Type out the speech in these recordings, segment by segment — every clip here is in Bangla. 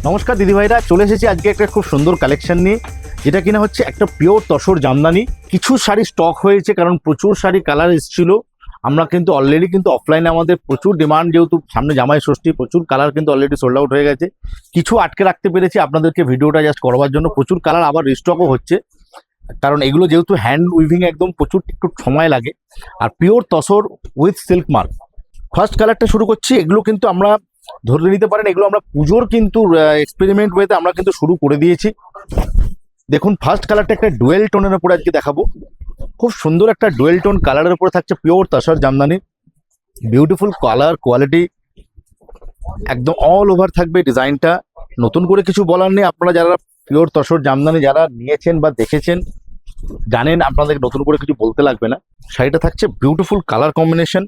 নমস্কার দিদি ভাইরা, চলে এসেছি আজকে একটা খুব সুন্দর কালেকশন নিয়ে, যেটা কিনা হচ্ছে একটা পিওর তসর জামদানি। কিছু শাড়ি স্টক হয়েছে কারণ প্রচুর শাড়ি কালার এসেছিল। আমরা কিন্তু অলরেডি কিন্তু অফলাইনে আমাদের প্রচুর ডিমান্ড, যেহেতু সামনে জামাই ষষ্ঠী, প্রচুর কালার কিন্তু অলরেডি সোল্ড আউট হয়ে গেছে। কিছু আটকে রাখতে পেরেছি আপনাদেরকে ভিডিওটা জাস্ট করবার জন্য। প্রচুর কালার আবার রিস্টকও হচ্ছে, কারণ এগুলো যেহেতু হ্যান্ড উইভিং একদম প্রচুর একটু সময় লাগে। আর pure tussar with silk mark. First কালারটা শুরু করছি। এগুলো কিন্তু আমরা ধরে নিতে পারেন এগুলো আমরা পুজোর কিন্তু এক্সপেরিমেন্ট ওয়েতে আমরা কিন্তু শুরু করে দিয়েছি। দেখুন ফার্স্ট কালারটা একটা ডুয়েল টোনের উপরে আজকে দেখাবো। খুব সুন্দর একটা ডুয়েল টোন কালারের উপরে থাকছে pure tussar Jamdani. Beautiful colour quality, একদম অল ওভার থাকবে ডিজাইনটা। নতুন করে কিছু বলার নেই, আপনারা যারা পিওর তসর জামদানি যারা নিয়েছেন বা দেখেছেন জানেন, আপনাদের নতুন করে কিছু বলতে লাগবে না। শাড়িটা থাকছে বিউটিফুল কালার কম্বিনেশন,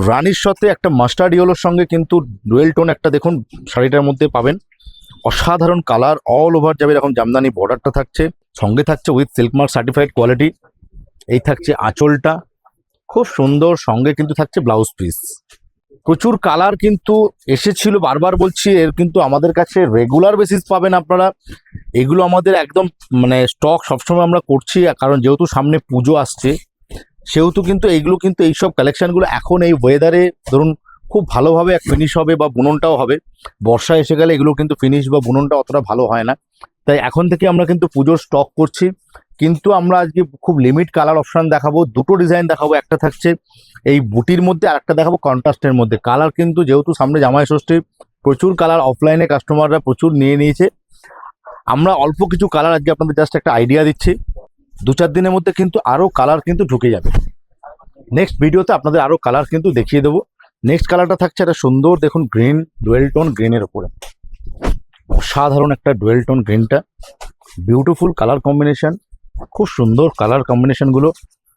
রানির সাথে একটা মাস্টার্ড ইয়েলোর সঙ্গে কিন্তু ডুয়েল টোন একটা দেখুন শাড়িটার মধ্যে পাবেন। অসাধারণ কালার, অল ওভার যাবে এরকম জামদানি বর্ডারটা থাকছে, সঙ্গে থাকছে with silk mark certified quality. এই থাকছে আঁচলটা খুব সুন্দর, সঙ্গে কিন্তু থাকছে ব্লাউজ পিস। প্রচুর কালার কিন্তু এসেছিল, বারবার বলছি এর কিন্তু আমাদের কাছে রেগুলার বেসিস পাবেন আপনারা। এগুলো আমাদের একদম মানে স্টক সবসময় আমরা করছি, কারণ যেহেতু সামনে পুজো আসছে সেহেতু কিন্তু এইগুলো কিন্তু এইসব কালেকশনগুলো এখন এই ওয়েদারে ধরুন খুব ভালোভাবে ফিনিশ হবে বা বুননটাও হবে। বর্ষা এসে গেলে এগুলো কিন্তু ফিনিশ বা বুননটা অতটা ভালো হয় না, তাই এখন থেকে আমরা কিন্তু পুজোর স্টক করছি। কিন্তু আমরা আজকে খুব লিমিট কালার অপশন দেখাবো, দুটো ডিজাইন দেখাবো। একটা থাকছে এই বুটির মধ্যে আর একটা দেখাবো কন্ট্রাস্টের মধ্যে। কালার কিন্তু যেহেতু সামনে জামাই ষষ্ঠী, প্রচুর কালার অফলাইনে কাস্টমাররা প্রচুর নিয়ে নিয়েছে। আমরা অল্প কিছু কালার আজকে আপনাদের জাস্ট একটা আইডিয়া দিচ্ছি, 2-4 দিনের মধ্যে কিন্তু আরও কালার কিন্তু ঢুকে যাবে। নেক্সট ভিডিওতে আপনাদের আরও কালার কিন্তু দেখিয়ে দেবো। নেক্সট কালারটা থাকছে একটা সুন্দর দেখুন গ্রিন, ডুয়েল টোন গ্রিনের উপরে। অসাধারণ একটা ডুয়েল টোন গ্রিনটা, বিউটিফুল কালার কম্বিনেশন, খুব সুন্দর কালার কম্বিনেশনগুলো।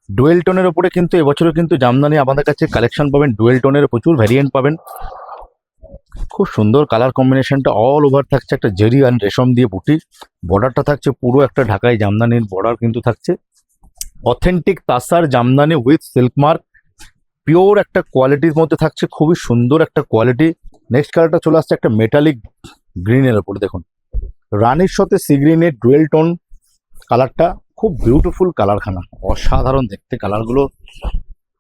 ডুয়েল টোনের ওপরে কিন্তু এবছরে কিন্তু জামদানি আমাদের কাছে কালেকশন পাবেন, ডুয়েল টোনের প্রচুর ভ্যারিয়েন্ট পাবেন। খুব সুন্দর কালার কম্বিনেশনটা, অল ওভার থাকছে একটা জেরি আর রেশম দিয়ে বুটি। বর্ডারটা থাকছে পুরো একটা ঢাকাই জামদানির বর্ডার কিন্তু থাকছে। Authentic তাসার Jamdani with silk mark, pure একটা কোয়ালিটির মধ্যে থাকছে, খুবই সুন্দর একটা কোয়ালিটি। নেক্সট কালারটা চলে আসছে একটা মেটালিক গ্রিনের ওপরে। দেখুন রানির সাথে সি গ্রিনের ডুয়েল টোন কালারটা, খুব বিউটিফুল কালারখানা, অসাধারণ দেখতে কালারগুলো।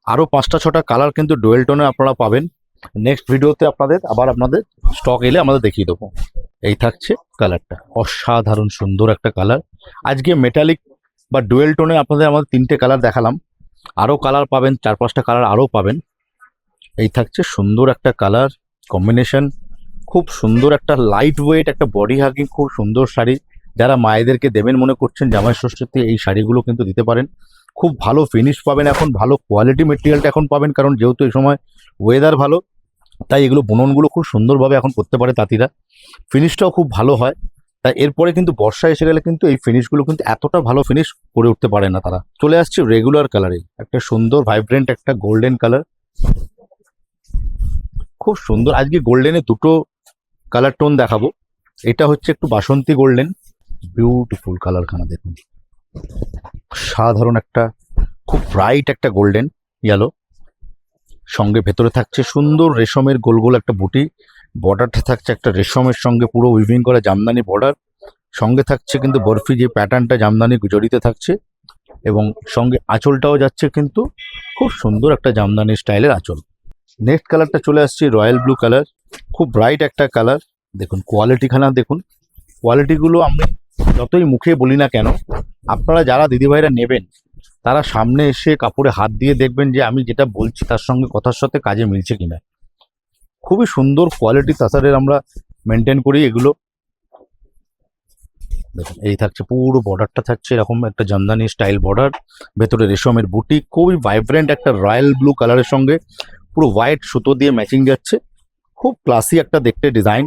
আরও 5টা-6টা কালার কিন্তু ডুয়েল টোনে আপনারা পাবেন। নেক্সট ভিডিওতে আপনাদের স্টক এলে আমাদের দেখিয়ে দেবো। এই থাকছে কালারটা, অসাধারণ সুন্দর একটা কালার। আজকে মেটালিক বা ডুয়েল টোনে আমাদের 3টে কালার দেখালাম, আরও কালার পাবেন, 4-5টা কালার আরও পাবেন। এই থাকছে সুন্দর একটা কালার কম্বিনেশন, খুব সুন্দর একটা লাইট ওয়েট একটা বডি হাগিং খুব সুন্দর শাড়ি। যারা মায়েদেরকে দেবেন মনে করছেন জামাই ষষ্ঠীতে, এই শাড়িগুলো কিন্তু দিতে পারেন। খুব ভালো ফিনিশ পাবেন, এখন ভালো কোয়ালিটি মেটেরিয়ালটা এখন পাবেন, কারণ যেহেতু এই সময় ওয়েদার ভালো, তাই এগুলো বুননগুলো খুব সুন্দরভাবে এখন করতে পারে তাঁতিরা। ফিনিশটাও খুব ভালো হয়, তাই এরপরে কিন্তু বর্ষা এসে গেলে কিন্তু এই ফিনিশগুলো কিন্তু এতটা ভালো ফিনিশ করে উঠতে পারে না তারা। চলে আসছে রেগুলার কালারে, একটা সুন্দর ভাইব্রেন্ট একটা গোল্ডেন কালার, খুব সুন্দর। আজকে গোল্ডেনে দুটো কালার টোন দেখাবো। এটা হচ্ছে একটু বাসন্তী গোল্ডেন, বিউটিফুল কালারখানা দেখুন, সাধারণ একটা খুব ব্রাইট একটা গোল্ডেন ইয়েলো। সঙ্গে ভেতরে থাকছে সুন্দর রেশমের গোল গোল একটা বুটি। বর্ডারটা থাকছে একটা রেশমের সঙ্গে পুরো উইভিং করা জামদানি বর্ডার। সঙ্গে থাকছে কিন্তু বরফি যে প্যাটার্নটা জামদানি জড়িতে থাকছে, এবং সঙ্গে আঁচলটাও যাচ্ছে কিন্তু খুব সুন্দর একটা জামদানি স্টাইলের আঁচল। নেক্সট কালারটা চলে আসছে রয়্যাল ব্লু কালার, খুব ব্রাইট একটা কালার। দেখুন কোয়ালিটিখানা দেখুন, কোয়ালিটিগুলো আমি যতই মুখে বলি না কেন, আপনারা যারা দিদিভাইরা নেবেন তারা সামনে এসে কাপড়ে হাত দিয়ে দেখবেন যে আমি যেটা বলছি তার সঙ্গে কথার সাথে কাজে মিলছে কিনা। খুবই সুন্দর কোয়ালিটি তাসারের আমরা মেনটেন করি এগুলো। দেখুন এই থাকছে পুরো বর্ডারটা থাকছে এরকম একটা জামদানি স্টাইল বর্ডার, ভেতরে রেশমের বুটি, খুবই ভাইব্রেন্ট একটা রয়্যাল ব্লু কালারের সঙ্গে পুরো হোয়াইট সুতো দিয়ে ম্যাচিং যাচ্ছে। খুব ক্লাসি একটা দেখতে ডিজাইন,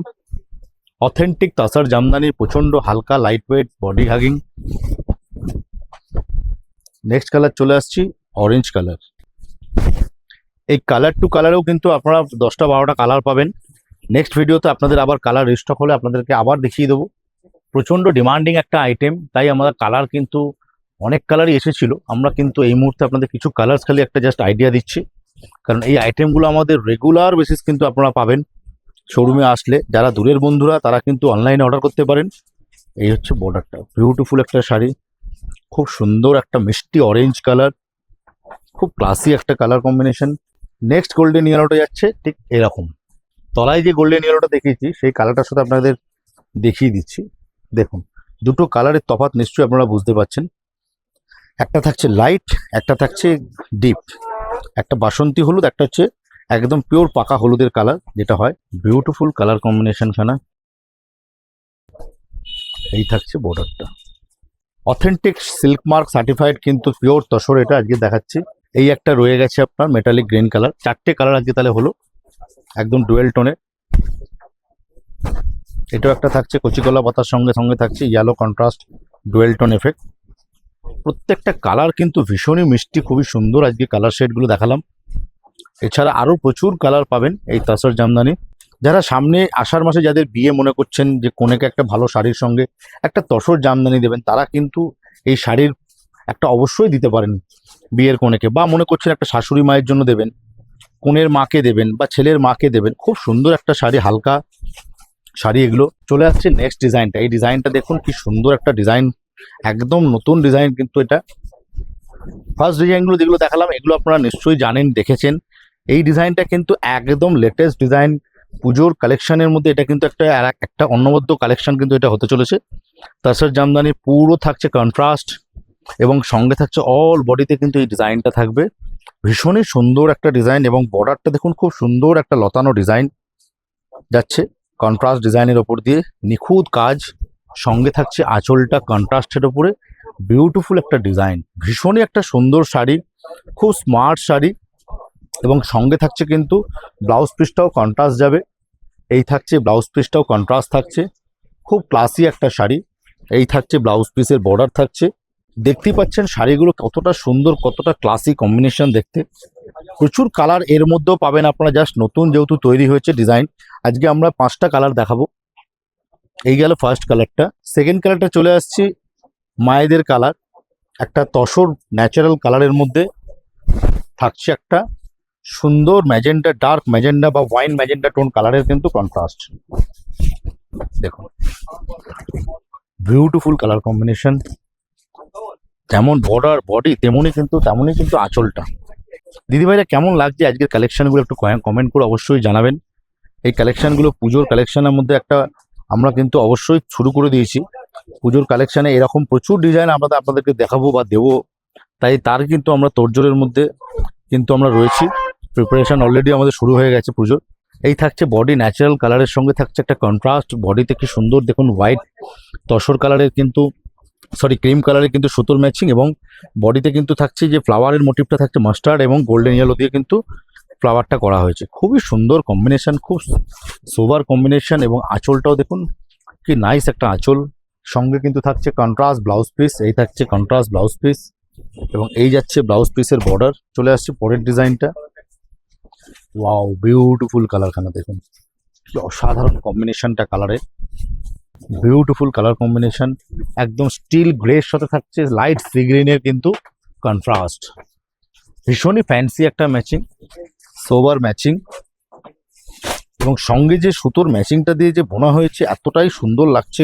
অথেন্টিক তাসার জামদানির প্রচন্ড হালকা light weight body hugging. Next colour চলে আসছি অরেঞ্জ কালার। এই কালার টু কালারেও কিন্তু আপনারা 10টা-12টা কালার পাবেন। নেক্সট ভিডিওতে আপনাদের আবার কালার রিস্টক হলে আপনাদেরকে আবার দেখিয়ে দেবো। প্রচণ্ড ডিমান্ডিং একটা আইটেম, তাই আমাদের কালার কিন্তু অনেক কালারই এসেছিল। আমরা কিন্তু এই মুহূর্তে আপনাদের কিছু কালার্স খালি একটা জাস্ট আইডিয়া দিচ্ছি, কারণ এই আইটেমগুলো আমাদের রেগুলার বেসিস কিন্তু আপনারা পাবেন। শোরুমে আসলে যারা দূরের বন্ধুরা তারা কিন্তু অনলাইনে অর্ডার করতে পারেন। এই হচ্ছে বর্ডারটা, বিউটিফুল একটা শাড়ি, খুব সুন্দর একটা মিষ্টি অরেঞ্জ কালার, খুব ক্লাসি একটা কালার কম্বিনেশন। নেক্সট গোল্ডেন ইয়েলোটা যাচ্ছে ঠিক এরকম। তলায় যে গোল্ডেন ইয়েলোটা দেখিয়েছি সেই কালারটার সাথে আপনাদের দেখিয়ে দিচ্ছি। দেখুন দুটো কালারের তফাৎ নিশ্চয়ই আপনারা বুঝতে পারছেন। একটা থাকছে লাইট, একটা থাকছে ডিপ, একটা বাসন্তী হলুদ, একটা হচ্ছে একদম পিওর পাকা হলুদের কালার যেটা হয়। বিউটিফুল কালার কম্বিনেশন খানা। এই থাকছে বর্ডারটা, অথেন্টিক সিল্ক মার্ক সার্টিফাইড কিন্তু পিওর তসর এটা আজকে দেখাচ্ছি। এই একটা রয়ে গেছে আপনার মেটালিক গ্রিন কালার, চারটে কালার আজকে তাহলে হলো একদম ডুয়েল টোনে। এটাও একটা থাকছে কচিকলা পাতার সঙ্গে সঙ্গে থাকছে yellow contrast dual tone effect. প্রত্যেকটা কালার কিন্তু ভীষণই মিষ্টি, খুবই সুন্দর আজকে কালার শেডগুলো দেখালাম। এছাড়া আরও প্রচুর কালার পাবেন এই তাসর জামদানি। যারা সামনে আষাঢ় মাসে যাদের বিয়ে মনে করছেন যে কনেকে একটা ভালো শাড়ির সঙ্গে একটা তসর জামদানি দেবেন, তারা কিন্তু এই শাড়ির একটা অবশ্যই দিতে পারেন বিয়ের কনেকে, বা মনে করছেন একটা শাশুড়ি মায়ের জন্য দেবেন, কনের মাকে দেবেন বা ছেলের মাকে দেবেন। খুব সুন্দর একটা শাড়ি, হালকা শাড়ি এগুলো। চলে আসছে নেক্সট ডিজাইনটা। এই ডিজাইনটা দেখুন কি সুন্দর একটা ডিজাইন, একদম নতুন ডিজাইন কিন্তু এটা। ফার্স্ট ডিজাইনগুলো যেগুলো দেখালাম এগুলো আপনারা নিশ্চয়ই জানেন, দেখেছেন। এই ডিজাইনটা কিন্তু একদম লেটেস্ট ডিজাইন, পুজোর কালেকশনের মধ্যে এটা কিন্তু একটা অন্যবদ্য কালেকশন কিন্তু এটা হতে চলেছে। তাসর জামদানি পুরো থাকছে কন্ট্রাস্ট এবং সঙ্গে থাকছে অল বডিতে কিন্তু এই ডিজাইনটা থাকবে। ভীষণই সুন্দর একটা ডিজাইন এবং বর্ডারটা দেখুন খুব সুন্দর একটা লতানো ডিজাইন যাচ্ছে কন্ট্রাস্ট ডিজাইনের ওপর দিয়ে, নিখুঁত কাজ। সঙ্গে থাকছে আঁচলটা কন্ট্রাস্টের ওপরে, বিউটিফুল একটা ডিজাইন, ভীষণই একটা সুন্দর শাড়ি, খুব স্মার্ট শাড়ি। এবং সঙ্গে থাকছে কিন্তু ব্লাউজ পিসটাও কন্ট্রাস্ট যাবে। এই থাকছে ব্লাউজ পিসটাও কন্ট্রাস্ট থাকছে, খুব ক্লাসি একটা শাড়ি। এই থাকছে ব্লাউজ পিসের বর্ডার থাকছে। দেখতেই পাচ্ছেন শাড়িগুলো কতটা সুন্দর, কতটা ক্লাসি কম্বিনেশন দেখতে। প্রচুর কালার এর মধ্যেও পাবেন আপনারা, জাস্ট নতুন যেহেতু তৈরি হয়েছে ডিজাইন। আজকে আমরা 5টা কালার দেখাবো। এই গেল ফার্স্ট কালারটা। সেকেন্ড কালারটা চলে আসছি মায়েদের কালার, একটা তসর ন্যাচারাল কালারের মধ্যে থাকছে একটা সুন্দর ম্যাজেন্ডা, ডার্ক ম্যাজেন্ডা বা ওয়াইন ম্যাজেন্ডা টোন কালারের কিন্তু কন্ট্রাস্ট। দেখুন বিউটিফুল কালার কম্বিনেশন, যেমন বর্ডার বডি তেমনই কিন্তু আঁচলটা। দিদিভাইরা কেমন লাগছে আজকের কালেকশনগুলো একটু কমেন্ট করে অবশ্যই জানাবেন। এই কালেকশনগুলো পুজোর কালেকশনের মধ্যে একটা আমরা কিন্তু অবশ্যই শুরু করে দিয়েছি। পুজোর কালেকশনে এরকম প্রচুর ডিজাইন আমরা আপনাদেরকে দেখাবো বা দেবো, তাই তার কিন্তু আমরা তোড়জোড়ের মধ্যে কিন্তু আমরা রয়েছি। প্রিপারেশন অলরেডি আমাদের শুরু হয়ে গেছে পুজোর। এই থাকছে বডি ন্যাচারাল কালারের সঙ্গে থাকছে একটা কন্ট্রাস্ট, বডিতে কি সুন্দর দেখুন হোয়াইট তসর কালারের কিন্তু ক্রিম কালারের কিন্তু সুতোর ম্যাচিং, এবং বডিতে কিন্তু থাকছে যে ফ্লাওয়ারের মোটিভটা থাকছে মাস্টার্ড এবং গোল্ডেন ইয়েলো দিয়ে কিন্তু ফ্লাওয়ারটা করা হয়েছে। খুবই সুন্দর কম্বিনেশন, খুব সোবার কম্বিনেশন। এবং আঁচলটাও দেখুন কি নাইস একটা আঁচল। সঙ্গে কিন্তু থাকছে কন্ট্রাস্ট ব্লাউজ পিস, এই থাকছে কন্ট্রাস্ট ব্লাউজ পিস এবং এই যাচ্ছে ব্লাউজ পিসের বর্ডার। চলে আসছে পরের ডিজাইনটা। ওয়াও বিউটিফুল কালারখানা দেখুন কি অসাধারণ কম্বিনেশনটা কালারের, বিউটিফুল কালার কম্বিনেশন। একদম স্টিল গ্রের সাথে থাকছে লাইট সি গ্রিনের কিন্তু কন্ট্রাস্ট, ভীষণই ফ্যান্সি একটা ম্যাচিং, সোবার ম্যাচিং। এবং সঙ্গে যে সুতোর ম্যাচিংটা দিয়ে যে বোনা হয়েছে এতটাই সুন্দর লাগছে,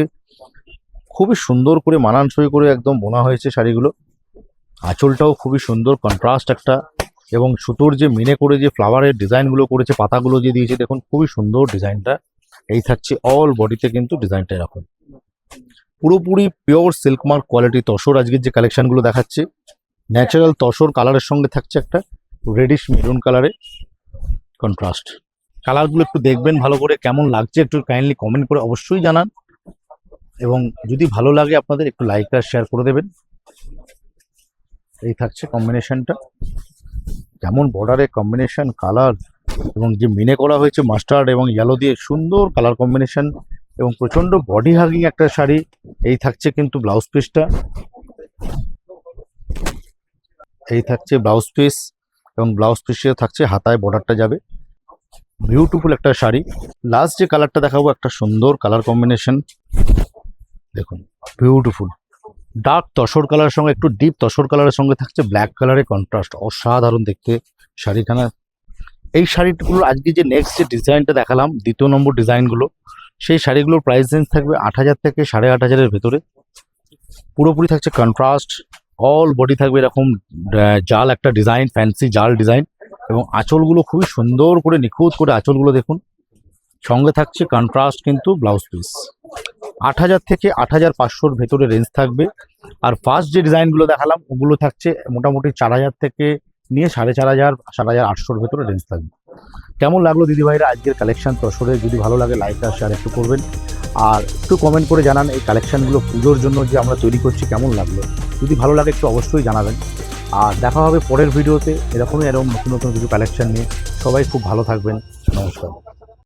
খুবই সুন্দর করে মানানসই করে একদম বোনা হয়েছে শাড়িগুলো। আঁচলটাও খুবই সুন্দর কন্ট্রাস্ট একটা, এবং সুতোর যে মিনে করে যে ফ্লাওয়ারের ডিজাইনগুলো করেছে, পাতাগুলো যে দিয়েছে দেখুন খুবই সুন্দর ডিজাইনটা। এই থাকছে অল বডিতে কিন্তু ডিজাইনটা এরকম, পুরোপুরি pure silk mark quality tussar আজকের যে কালেকশনগুলো দেখাচ্ছে। ন্যাচারাল তসর কালারের সঙ্গে থাকছে একটা রেডিশ মেরুন কালারে কন্ট্রাস্ট। কালারগুলো একটু দেখবেন ভালো করে, কেমন লাগছে একটু কাইন্ডলি কমেন্ট করে অবশ্যই জানান, এবং যদি ভালো লাগে আপনাদের একটু লাইক আর শেয়ার করে দেবেন। এই থাকছে কম্বিনেশনটা, যেমন বর্ডারে কম্বিনেশন কালার এবং যে মিনে করা হয়েছে মাস্টার্ড এবং ইয়েলো দিয়ে সুন্দর কালার কম্বিনেশন এবং প্রচন্ড বডি হাগিং একটা শাড়ি। এই থাকছে কিন্তু ব্লাউজ পিসটা, এই থাকছে ব্লাউজ পিস এবং ব্লাউজ পিসে থাকছে হাতায় বর্ডারটা যাবে। বিউটিফুল একটা শাড়ি। লাস্ট যে কালারটা দেখাবো একটা সুন্দর কালার কম্বিনেশন দেখুন, বিউটিফুল ডার্ক তসর কালারের সঙ্গে একটু ডিপ তসর কালারের সঙ্গে থাকছে ব্ল্যাক কালারের কন্ট্রাস্ট, অসাধারণ দেখতে শাড়িখানা। এই শাড়িগুলোর আজকে যে নেক্সট যে ডিজাইনটা দেখালাম, দ্বিতীয় নম্বর ডিজাইনগুলো, সেই শাড়িগুলোর প্রাইস রেঞ্জ থাকবে 8,000 থেকে 8,500-এর ভেতরে। পুরোপুরি থাকছে কন্ট্রাস্ট, অল বডি থাকবে এরকম জাল একটা ডিজাইন, ফ্যান্সি জাল ডিজাইন, এবং আঁচলগুলো খুবই সুন্দর করে নিখুঁত করে আঁচলগুলো দেখুন। সঙ্গে থাকছে কন্ট্রাস্ট কিন্তু ব্লাউজ পিস। 8,000 থেকে 8,500-র ভেতরে রেঞ্জ থাকবে। আর ফার্স্ট যে ডিজাইনগুলো দেখালাম ওগুলো থাকছে মোটামুটি 4,000 থেকে নিয়ে 4,500, 4,800-র ভেতরে রেঞ্জ থাকবে। কেমন লাগলো দিদিভাইরা আজকের কালেকশন তসরে? যদি ভালো লাগে লাইক আর শেয়ার একটু করবেন, আর একটু কমেন্ট করে জানান এই কালেকশনগুলো পুজোর জন্য যে আমরা তৈরি করছি কেমন লাগলো। যদি ভালো লাগে একটু অবশ্যই জানাবেন। আর দেখা হবে পরের ভিডিওতে এরকম নতুন নতুন কিছু কালেকশন নিয়ে। সবাই খুব ভালো থাকবেন। নমস্কার।